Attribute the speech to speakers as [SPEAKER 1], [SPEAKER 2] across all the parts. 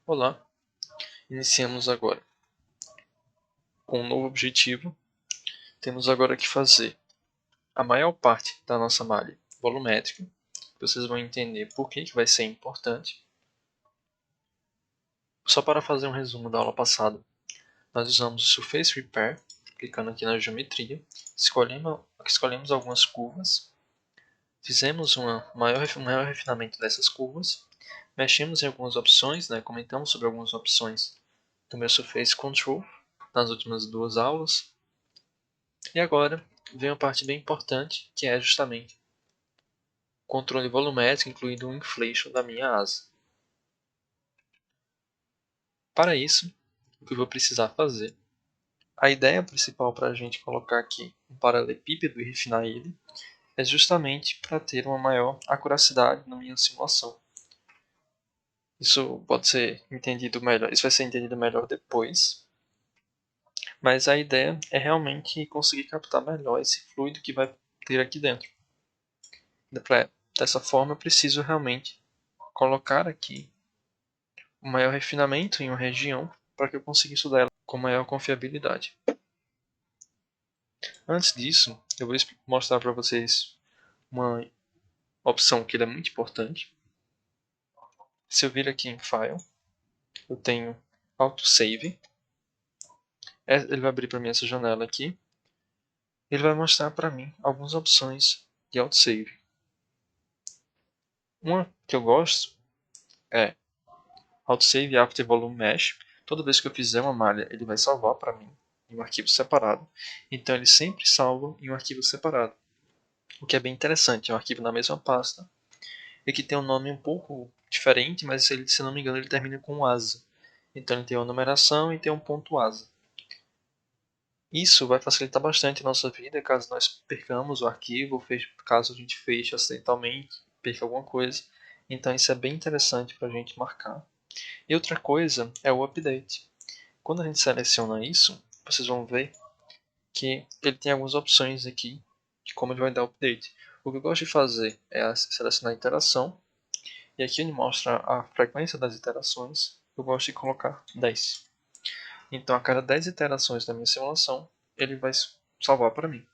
[SPEAKER 1] Olá, iniciamos agora com um novo objetivo. Temos agora que fazer a maior parte da nossa malha volumétrica. Vocês vão entender por que vai ser importante. Só para fazer um resumo da aula passada, nós usamos o Surface Repair, clicando aqui na geometria, escolhemos algumas curvas, fizemos um maior refinamento dessas curvas, mexemos em algumas opções, comentamos sobre algumas opções do meu Surface Control nas últimas duas aulas. E agora vem uma parte bem importante, que é justamente o controle volumétrico, incluindo o inflation da minha asa. Para isso, o que eu vou precisar fazer? A ideia principal para a gente colocar aqui um paralelepípedo e refinar ele é justamente para ter uma maior acuracidade na minha simulação. Isso pode ser entendido melhor, isso vai ser entendido melhor depois, mas a ideia é realmente conseguir captar melhor esse fluido que vai ter aqui dentro. Dessa forma, eu preciso realmente colocar aqui o maior refinamento em uma região para que eu consiga estudar ela com maior confiabilidade. Antes disso, eu vou mostrar para vocês uma opção que é muito importante. Se eu vir aqui em File, eu tenho Autosave. Ele vai abrir para mim essa janela aqui. Ele vai mostrar para mim algumas opções de Autosave. Uma que eu gosto é Autosave After Volume Mesh. Toda vez que eu fizer uma malha, ele vai salvar para mim em um arquivo separado. Então ele sempre salva em um arquivo separado. O que é bem interessante, é um arquivo na mesma pasta e que tem um nome um pouco diferente, mas ele, se não me engano ele termina com asa. Então ele tem uma numeração e tem um ponto asa. Isso vai facilitar bastante a nossa vida caso nós percamos o arquivo, caso a gente feche acidentalmente, perca alguma coisa. Então isso é bem interessante para a gente marcar. E outra coisa é o update. Quando a gente seleciona isso, vocês vão ver que ele tem algumas opções aqui de como ele vai dar update. O que eu gosto de fazer é selecionar a iteração, e aqui ele mostra a frequência das iterações. Eu gosto de colocar 10. Então a cada 10 iterações da minha simulação, ele vai salvar para mim.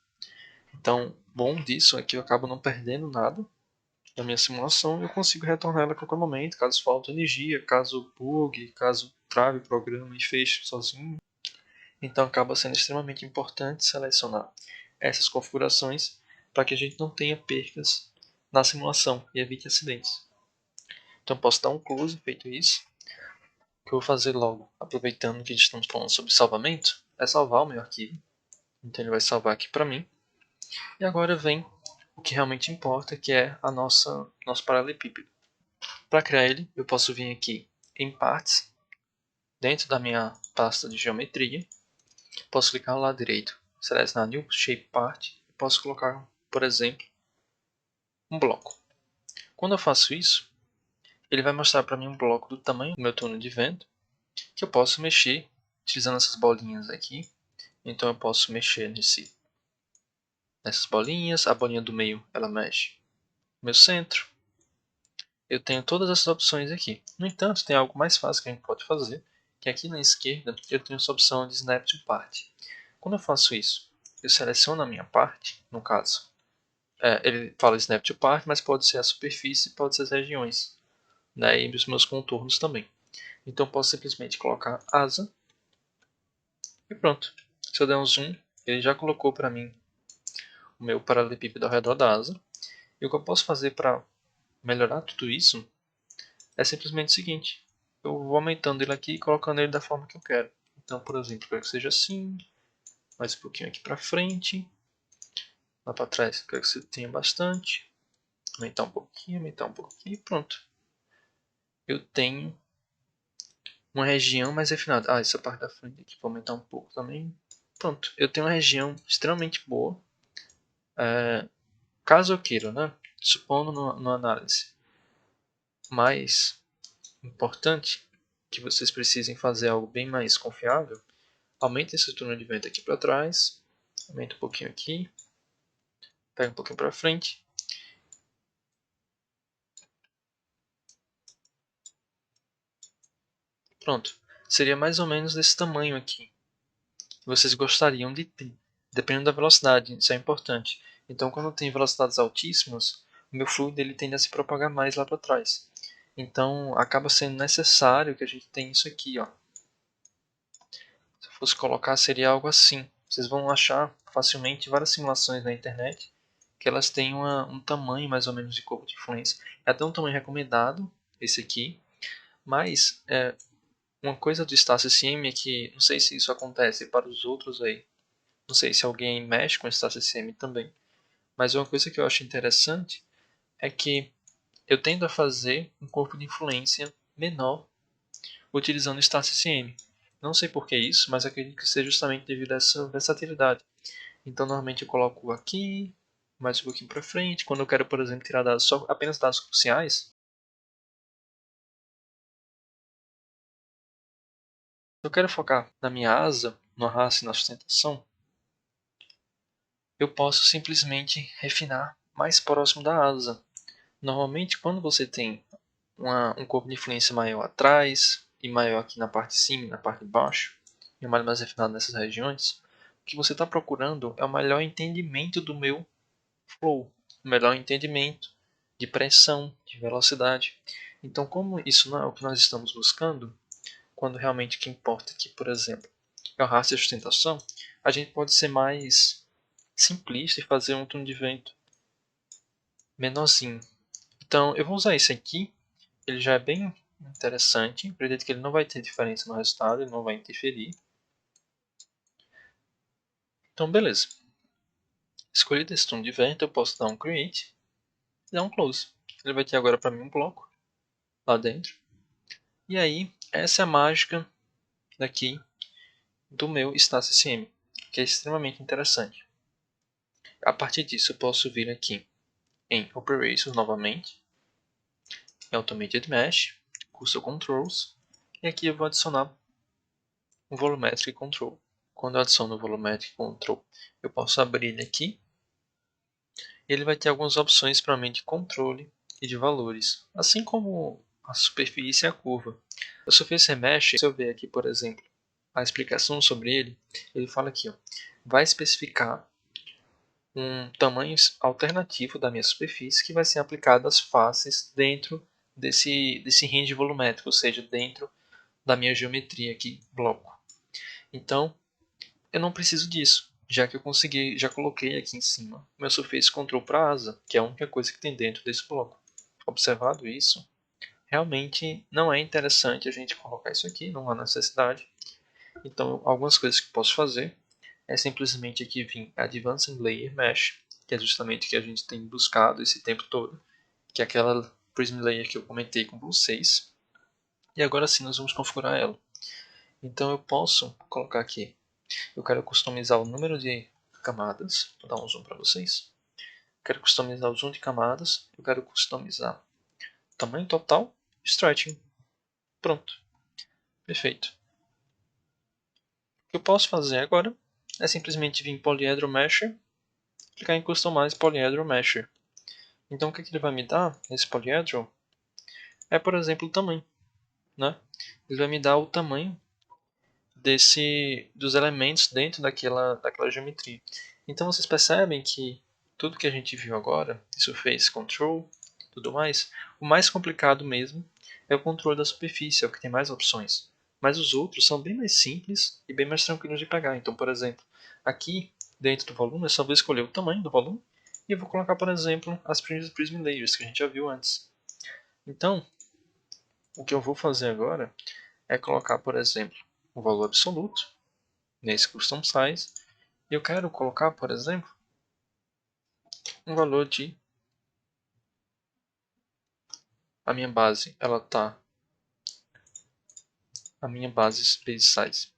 [SPEAKER 1] Então, bom disso é que eu acabo não perdendo nada da minha simulação e eu consigo retornar ela a qualquer momento, caso falte energia, caso bug, caso trave o programa e feche sozinho. Então acaba sendo extremamente importante selecionar essas configurações para que a gente não tenha percas na simulação e evite acidentes. Então posso dar um close feito isso. O que eu vou fazer logo, aproveitando que estamos falando sobre salvamento, é salvar o meu arquivo. Então ele vai salvar aqui para mim. E agora vem o que realmente importa, que é nosso paralelepípedo. Para criar ele, eu posso vir aqui em Parts, dentro da minha pasta de geometria. Posso clicar no lado direito, selecionar New Shape Part e posso colocar, por exemplo, um bloco. Quando eu faço isso, ele vai mostrar para mim um bloco do tamanho do meu túnel de vento, que eu posso mexer utilizando essas bolinhas aqui. Então eu posso mexer nessas bolinhas, a bolinha do meio ela mexe no meu centro. Eu tenho todas essas opções aqui. No entanto, tem algo mais fácil que a gente pode fazer, que aqui na esquerda eu tenho essa opção de Snap to Part. Quando eu faço isso, eu seleciono a minha parte, no caso, ele fala Snap to Part, mas pode ser a superfície, pode ser as regiões, e os meus contornos também. Então eu posso simplesmente colocar asa e pronto. Se eu der um zoom, ele já colocou para mim o meu paralelepípedo ao redor da asa. E o que eu posso fazer para melhorar tudo isso é simplesmente o seguinte: eu vou aumentando ele aqui e colocando ele da forma que eu quero. Então, por exemplo, eu quero que seja assim, mais um pouquinho aqui para frente, lá para trás eu quero que você tenha bastante, aumentar um pouquinho e pronto. Eu tenho uma região mais refinada. Essa parte da frente aqui vou aumentar um pouco também. Pronto, eu tenho uma região extremamente boa. Caso eu queira, supondo numa análise mais importante, que vocês precisem fazer algo bem mais confiável, aumenta esse túnel de vento aqui para trás, aumenta um pouquinho aqui, pega um pouquinho para frente. Pronto. Seria mais ou menos desse tamanho aqui. Vocês gostariam de ter, dependendo da velocidade, isso é importante. Então, quando tem velocidades altíssimas, o meu fluido ele tende a se propagar mais lá para trás. Então, acaba sendo necessário que a gente tenha isso aqui, ó. Se eu fosse colocar, seria algo assim. Vocês vão achar facilmente várias simulações na internet que elas têm um tamanho mais ou menos de corpo de influência. É até um tamanho recomendado, esse aqui. Mas, uma coisa do Star CCM é que, não sei se isso acontece para os outros aí. Não sei se alguém mexe com Star CCM também. Mas uma coisa que eu acho interessante é que eu tendo a fazer um corpo de influência menor utilizando o Star CCM. Não sei por que isso, mas acredito que seja justamente devido a essa versatilidade. Então, normalmente eu coloco aqui, mais um pouquinho para frente. Quando eu quero, por exemplo, tirar dados apenas dados cruciais, eu quero focar na minha asa, no arrasto e na sustentação, eu posso simplesmente refinar mais próximo da asa. Normalmente, quando você tem um corpo de influência maior atrás e maior aqui na parte de cima e na parte de baixo, e mais refinado nessas regiões, o que você está procurando é o melhor entendimento do meu flow, o melhor entendimento de pressão, de velocidade. Então, como isso não é o que nós estamos buscando, quando realmente o que importa aqui, por exemplo, é o rastro de sustentação, a gente pode ser mais simplista e fazer um túnel de vento menorzinho. Então, eu vou usar esse aqui, ele já é bem interessante, acredito que ele não vai ter diferença no resultado, ele não vai interferir. Então, beleza. Escolhido esse túnel de vento, eu posso dar um create e dar um close. Ele vai ter agora para mim um bloco lá dentro. E aí, essa é a mágica daqui do meu StatsCM, que é extremamente interessante. A partir disso, eu posso vir aqui em Operations novamente, em Automated Mesh, Custom Controls, e aqui eu vou adicionar um Volumetric Control. Quando eu adiciono o Volumetric Control, eu posso abrir ele aqui, e ele vai ter algumas opções para mim de controle e de valores, assim como a superfície e a curva. O Surface Mesh, se eu ver aqui, por exemplo, a explicação sobre ele, ele fala aqui, ó, vai especificar um tamanho alternativo da minha superfície que vai ser aplicado às faces dentro desse range volumétrico, ou seja, dentro da minha geometria aqui, bloco. Então, eu não preciso disso, já que eu consegui, já coloquei aqui em cima meu Surface Control para asa, que é a única coisa que tem dentro desse bloco. Observado isso, realmente não é interessante a gente colocar isso aqui, não há necessidade. Então, algumas coisas que eu posso fazer é simplesmente aqui vir Advanced Layer Mesh, que é justamente o que a gente tem buscado esse tempo todo, que é aquela Prism Layer que eu comentei com vocês. E agora sim nós vamos configurar ela. Então eu posso colocar aqui, eu quero customizar o número de camadas, vou dar um zoom para vocês. Quero customizar o zoom de camadas, eu quero customizar o tamanho total, stretching. Pronto, perfeito. O que eu posso fazer agora é simplesmente vir em Polyhedral Mesher, clicar em Customize Polyhedral Mesher. Então o que ele vai me dar, esse Polyhedral, é por exemplo o tamanho. Né? Ele vai me dar o tamanho dos elementos dentro daquela geometria. Então vocês percebem que tudo que a gente viu agora, Surface Control, tudo mais, o mais complicado mesmo é o controle da superfície, é o que tem mais opções. Mas os outros são bem mais simples e bem mais tranquilos de pegar. Então, por exemplo, aqui dentro do volume, eu só vou escolher o tamanho do volume e eu vou colocar, por exemplo, as Prism Layers que a gente já viu antes. Então, o que eu vou fazer agora é colocar, por exemplo, o valor absoluto nesse Custom Size. E eu quero colocar, por exemplo, um valor de... A minha base, ela tá... A minha base Space Size,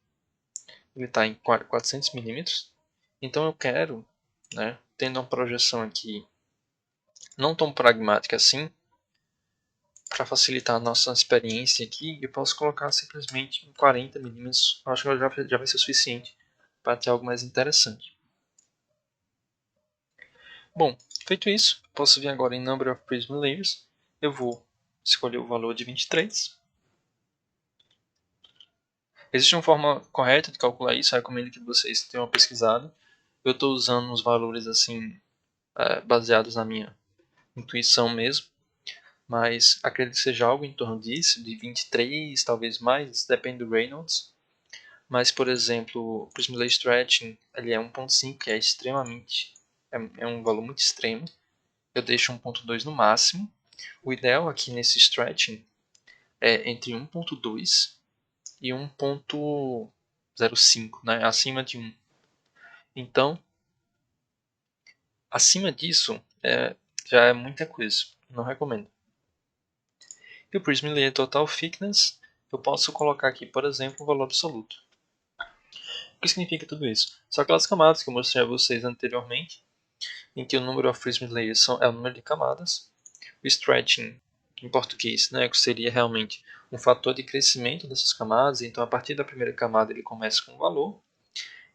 [SPEAKER 1] ele está em 400 milímetros. Então eu quero, né, tendo uma projeção aqui não tão pragmática assim, para facilitar a nossa experiência aqui, eu posso colocar simplesmente em 40 milímetros. Acho que já vai ser suficiente para ter algo mais interessante. Bom, feito isso, posso vir agora em Number of Prism Layers. Eu vou escolher o valor de 23. Existe uma forma correta de calcular isso, eu recomendo que vocês tenham uma pesquisada. Eu estou usando os valores assim, baseados na minha intuição mesmo, mas acredito que seja algo em torno disso, de 23, talvez mais, depende do Reynolds. Mas, por exemplo, o Prism Delay Stretching, ele é 1.5, que é extremamente, é um valor muito extremo. Eu deixo 1.2 no máximo. O ideal aqui nesse stretching é entre 1.2 e 1.05, né? Acima de 1. Então, acima disso, já é muita coisa. Não recomendo. E o Prism Layer Total Thickness, eu posso colocar aqui, por exemplo, um valor absoluto. O que significa tudo isso? São aquelas camadas que eu mostrei a vocês anteriormente, em que o número of Prism Layers é o número de camadas. O stretching, em português, né, que seria realmente um fator de crescimento dessas camadas. Então, a partir da primeira camada, ele começa com um valor,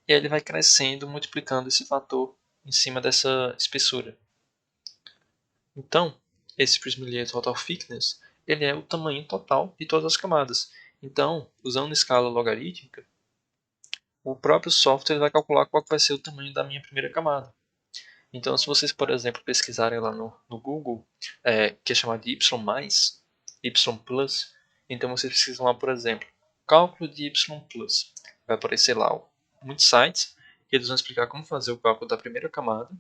[SPEAKER 1] e aí ele vai crescendo, multiplicando esse fator em cima dessa espessura. Então, esse Prism Layer Total Thickness, ele é o tamanho total de todas as camadas. Então, usando escala logarítmica, o próprio software vai calcular qual vai ser o tamanho da minha primeira camada. Então, se vocês, por exemplo, pesquisarem lá no Google, que é chamado de Y+, Y+, então vocês pesquisam lá, por exemplo, cálculo de Y+. Vai aparecer lá muitos sites, que eles vão explicar como fazer o cálculo da primeira camada.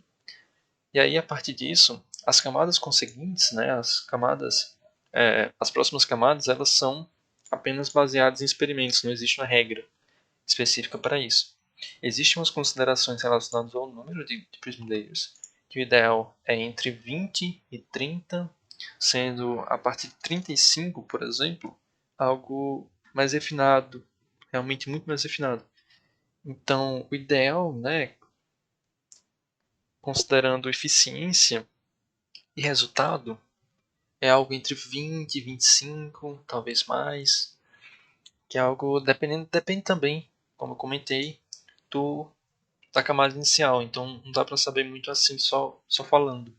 [SPEAKER 1] E aí, a partir disso, as camadas conseguintes, né, as próximas camadas, elas são apenas baseadas em experimentos, não existe uma regra específica para isso. Existem umas considerações relacionadas ao número de Prism Layers, que o ideal é entre 20 e 30, sendo a partir de 35, por exemplo, algo mais refinado, realmente muito mais refinado. Então, o ideal, né, considerando eficiência e resultado, é algo entre 20 e 25, talvez mais, que é algo depende também, como eu comentei, do da camada inicial, então não dá para saber muito assim só falando.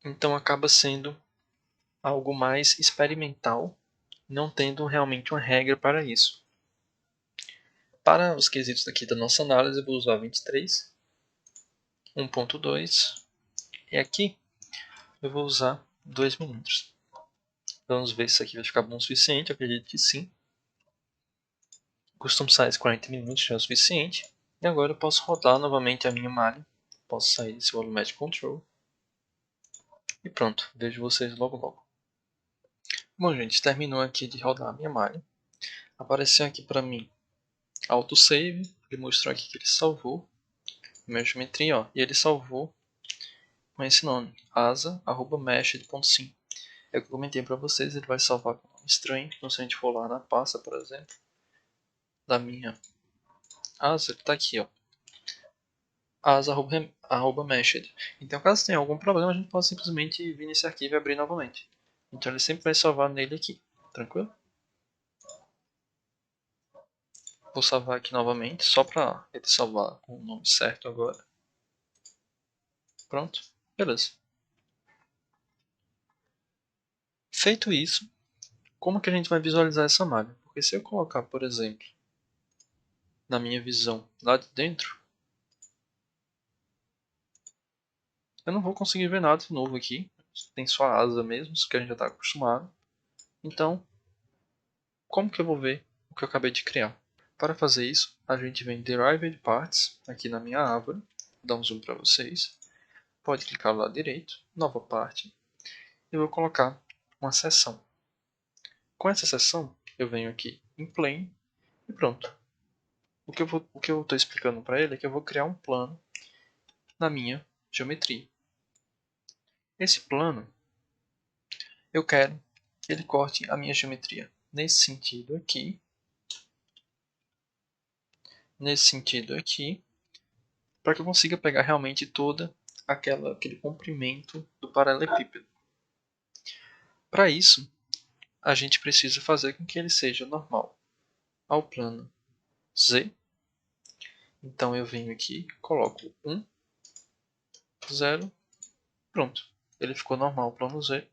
[SPEAKER 1] Então acaba sendo algo mais experimental, não tendo realmente uma regra para isso. Para os quesitos aqui da nossa análise, eu vou usar 23, 1.2 e aqui eu vou usar 2 milímetros. Vamos ver se isso aqui vai ficar bom o suficiente, eu acredito que sim. Custom size 40 milímetros já é o suficiente. E agora eu posso rodar novamente a minha malha. Posso sair desse volumetric control. E pronto, vejo vocês logo logo. Bom, gente, terminou aqui de rodar a minha malha. Apareceu aqui para mim autosave. Ele mostrou aqui que ele salvou a minha geometria, ó, e ele salvou com esse nome, asa@meshed.sim. É o que eu comentei para vocês, ele vai salvar com um nome estranho. Então, se a gente for lá na pasta, por exemplo, da minha asa, ele está aqui, ó, asa@meshed. Então, caso tenha algum problema, a gente pode simplesmente vir nesse arquivo e abrir novamente. Então, ele sempre vai salvar nele aqui, tranquilo? Vou salvar aqui novamente, só para ele salvar com o nome certo agora. Pronto, beleza. Feito isso, como que a gente vai visualizar essa malha? Porque se eu colocar, por exemplo, na minha visão lá de dentro, eu não vou conseguir ver nada de novo aqui. Tem só a asa mesmo, isso que a gente já está acostumado. Então, como que eu vou ver o que eu acabei de criar? Para fazer isso, a gente vem em Derived Parts, aqui na minha árvore. Vou dar um zoom para vocês. Pode clicar do lado direito, nova parte. E eu vou colocar uma seção. Com essa seção, eu venho aqui em Plane e pronto. O que eu estou explicando para ele é que eu vou criar um plano na minha geometria. Esse plano, eu quero que ele corte a minha geometria nesse sentido aqui, para que eu consiga pegar realmente toda aquele comprimento do paralelepípedo. Para isso, a gente precisa fazer com que ele seja normal ao plano Z. Então eu venho aqui, coloco 1, 0, pronto. Ele ficou normal ao plano Z.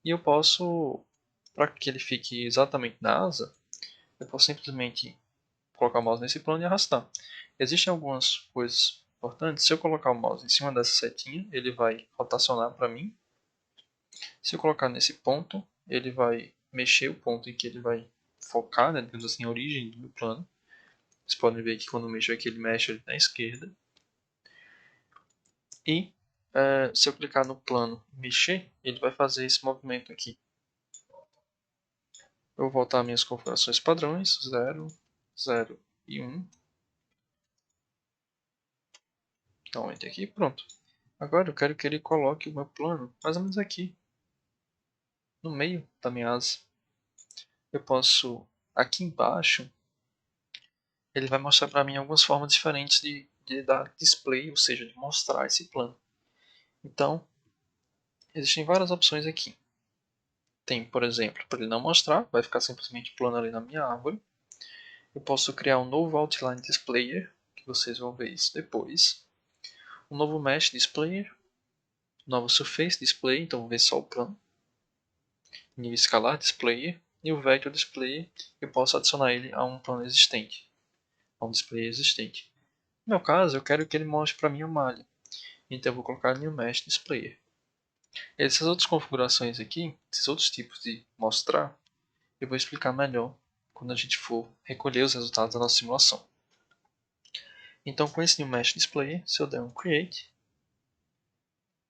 [SPEAKER 1] E eu posso, para que ele fique exatamente na asa, eu posso simplesmente colocar o mouse nesse plano e arrastar. Existem algumas coisas importantes. Se eu colocar o mouse em cima dessa setinha, ele vai rotacionar para mim. Se eu colocar nesse ponto, ele vai mexer o ponto em que ele vai focar, né, digamos assim, a origem do meu plano. Vocês podem ver que quando eu mexo aqui, ele mexe ali na esquerda. E se eu clicar no plano e mexer, ele vai fazer esse movimento aqui. Eu vou voltar às minhas configurações padrões, 0, 0 e 1. Dá um enter aqui, pronto. Agora eu quero que ele coloque o meu plano mais ou menos aqui, no meio da minha asa. Eu posso, aqui embaixo, ele vai mostrar para mim algumas formas diferentes de dar display, ou seja, de mostrar esse plano. Então, existem várias opções aqui. Tem, por exemplo, para ele não mostrar, vai ficar simplesmente plano ali na minha árvore. Eu posso criar um novo Outline Displayer, que vocês vão ver isso depois. Um novo Mesh Displayer, um novo Surface Display, então vou ver só o plano. New Scalar Displayer e o Vector Displayer, eu posso adicionar ele a um plano existente, a um display existente. No meu caso, eu quero que ele mostre para mim a malha, então eu vou colocar New Mesh Displayer. Essas outras configurações aqui, esses outros tipos de mostrar, eu vou explicar melhor quando a gente for recolher os resultados da nossa simulação. Então, com esse New Mesh Displayer, se eu der um Create,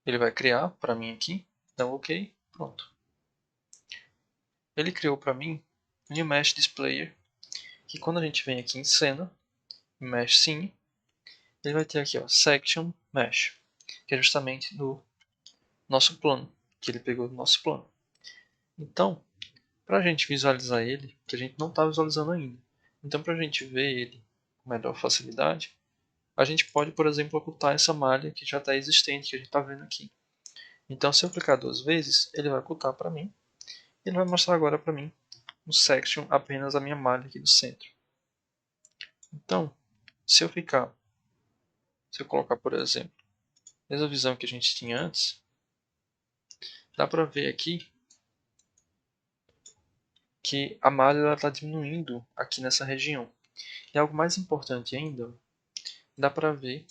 [SPEAKER 1] ele vai criar para mim aqui, dá um OK, pronto. Ele criou para mim um New Mesh Displayer, que quando a gente vem aqui em cena, Mesh Scene, ele vai ter aqui, ó, Section Mesh, que é justamente do nosso plano, que ele pegou do nosso plano. Então, para a gente visualizar ele, que a gente não está visualizando ainda, então para a gente ver ele com melhor facilidade, a gente pode, por exemplo, ocultar essa malha que já está existente, que a gente está vendo aqui. Então, se eu clicar 2 vezes, ele vai ocultar para mim. Ele vai mostrar agora para mim no Section apenas a minha malha aqui do centro. Então, se eu colocar, por exemplo, essa visão que a gente tinha antes, dá para ver aqui que a malha está diminuindo aqui nessa região. E algo mais importante ainda, dá para ver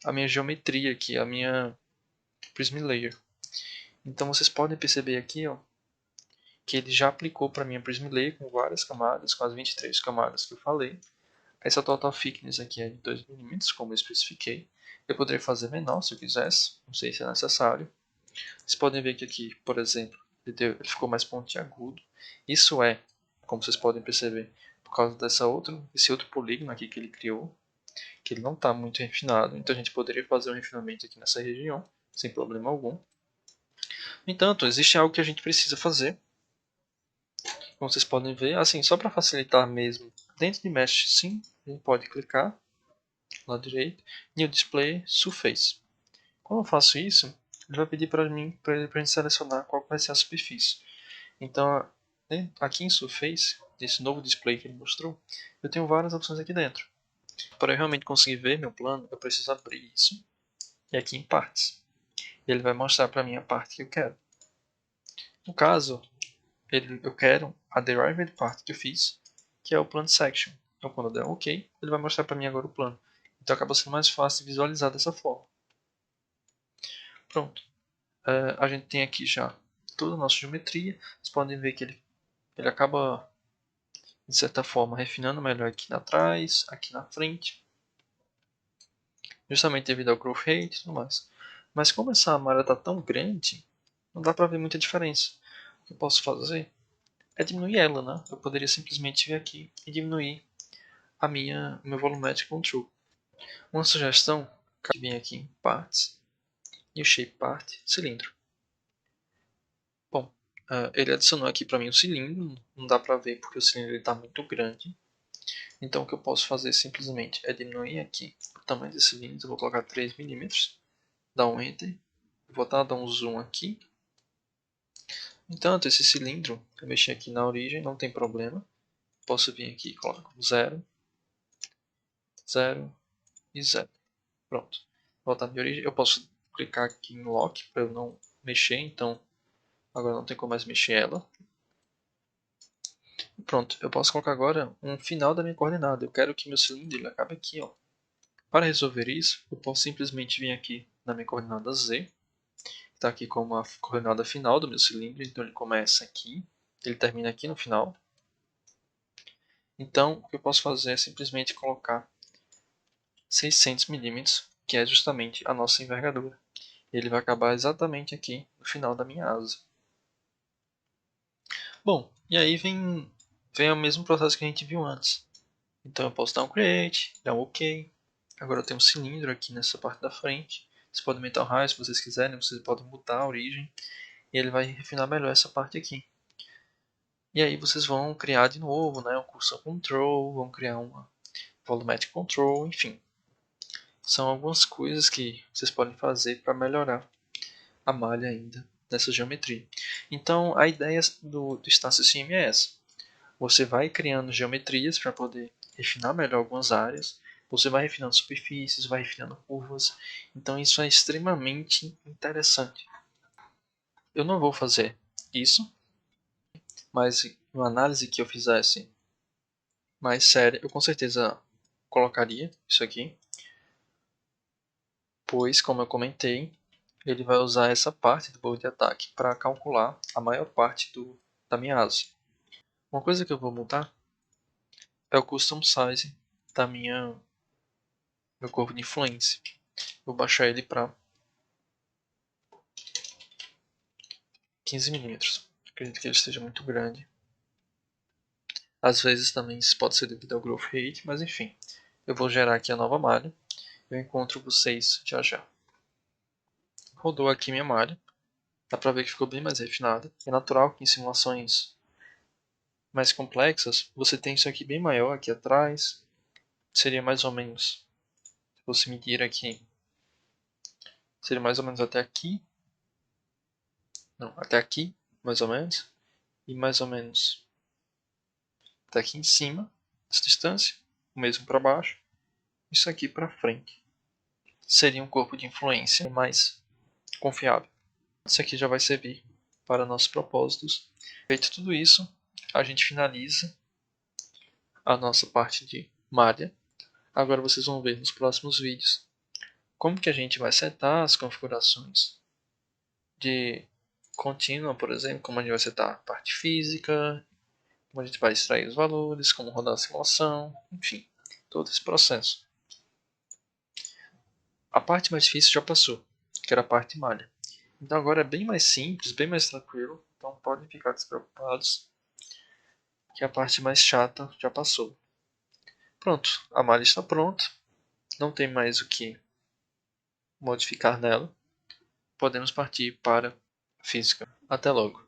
[SPEAKER 1] a minha geometria aqui, a minha Prism Layer. Então vocês podem perceber aqui, ó, que ele já aplicou para minha Prism Layer com várias camadas, com as 23 camadas que eu falei. Essa total thickness aqui é de 2 mm, como eu especifiquei. Eu poderia fazer menor se eu quisesse, não sei se é necessário. Vocês podem ver que aqui, por exemplo, ele ficou mais pontiagudo. Isso é, como vocês podem perceber, por causa desse outro polígono aqui que ele criou, que ele não está muito refinado. Então a gente poderia fazer um refinamento aqui nessa região, sem problema algum. No entanto, existe algo que a gente precisa fazer. Como vocês podem ver, assim, só para facilitar mesmo, dentro de Mesh Sim, a gente pode clicar lado direito, New Display Surface. Quando eu faço isso, ele vai pedir para a gente selecionar qual vai ser a superfície. Então, aqui em Surface, desse novo display que ele mostrou, eu tenho várias opções aqui dentro. Para eu realmente conseguir ver meu plano, eu preciso abrir isso e aqui em Partes. Ele vai mostrar para mim a parte que eu quero. No caso, eu quero a Derived Part que eu fiz, que é o Plan Section. Então, quando eu der OK, ele vai mostrar para mim agora o plano. Então, acaba sendo mais fácil de visualizar dessa forma. Pronto. A gente tem aqui já toda a nossa geometria. Vocês podem ver que ele acaba, de certa forma, refinando melhor aqui atrás, aqui na frente. Justamente devido ao growth rate e tudo mais. Mas como essa malha está tão grande, não dá para ver muita diferença. O que eu posso fazer é diminuir ela, né? Eu poderia simplesmente vir aqui e diminuir meu volumetric control. Uma sugestão é vir aqui em parts e o shape part cilindro. Bom, ele adicionou aqui para mim o cilindro, não dá para ver porque o cilindro está muito grande. Então o que eu posso fazer simplesmente é diminuir aqui o tamanho desse cilindro, eu vou colocar 3 mm, dar um enter, vou dar um zoom aqui. No entanto, esse cilindro, eu mexi aqui na origem, não tem problema. Posso vir aqui e colocar como 0, 0 e 0. Pronto. Voltar à minha origem. Eu posso clicar aqui em Lock para eu não mexer, então agora não tem como mais mexer ela. Pronto, eu posso colocar agora um final da minha coordenada. Eu quero que meu cilindro ele acabe aqui, ó. Para resolver isso, eu posso simplesmente vir aqui na minha coordenada Z, que está aqui como a coordenada final do meu cilindro, então ele começa aqui, ele termina aqui no final. Então, o que eu posso fazer é simplesmente colocar 600 milímetros, que é justamente a nossa envergadura. Ele vai acabar exatamente aqui no final da minha asa. Bom, e aí vem o mesmo processo que a gente viu antes. Então eu posso dar um create, dar um OK. Agora eu tenho um cilindro aqui nessa parte da frente. Vocês podem aumentar o raio se vocês quiserem, vocês podem mutar a origem. E ele vai refinar melhor essa parte aqui. E aí vocês vão criar de novo, né, um cursor control, vão criar uma volumetric control, enfim. São algumas coisas que vocês podem fazer para melhorar a malha ainda nessa geometria. Então a ideia do Estácio Sim é essa. Você vai criando geometrias para poder refinar melhor algumas áreas. Você vai refinando superfícies, vai refinando curvas. Então isso é extremamente interessante. Eu não vou fazer isso, mas uma análise que eu fizesse mais séria, eu com certeza colocaria isso aqui. Pois, como eu comentei, ele vai usar essa parte do bolo de ataque para calcular a maior parte da minha asa. Uma coisa que eu vou mudar é o custom size da meu corpo de influência. Vou baixar ele para 15 milímetros. Acredito que ele esteja muito grande. Às vezes também isso pode ser devido ao growth rate, mas enfim. Eu vou gerar aqui a nova malha. Eu encontro vocês já já. Rodou aqui minha malha. Dá para ver que ficou bem mais refinada. É natural que em simulações mais complexas você tem isso aqui bem maior aqui atrás. Seria mais ou menos, se você medir aqui, seria mais ou menos até aqui. Não, até aqui, mais ou menos. E mais ou menos até aqui em cima, essa distância. O mesmo para baixo. Isso aqui para frente. Seria um corpo de influência mais confiável. Isso aqui já vai servir para nossos propósitos. Feito tudo isso, a gente finaliza a nossa parte de malha. Agora vocês vão ver nos próximos vídeos como que a gente vai setar as configurações de contínua, por exemplo, como a gente vai setar a parte física, como a gente vai extrair os valores, como rodar a simulação, enfim, todo esse processo. A parte mais difícil já passou, que era a parte de malha. Então agora é bem mais simples, bem mais tranquilo, então podem ficar despreocupados que a parte mais chata já passou. Pronto, a malha está pronta, não tem mais o que modificar nela. Podemos partir para a física. Até logo!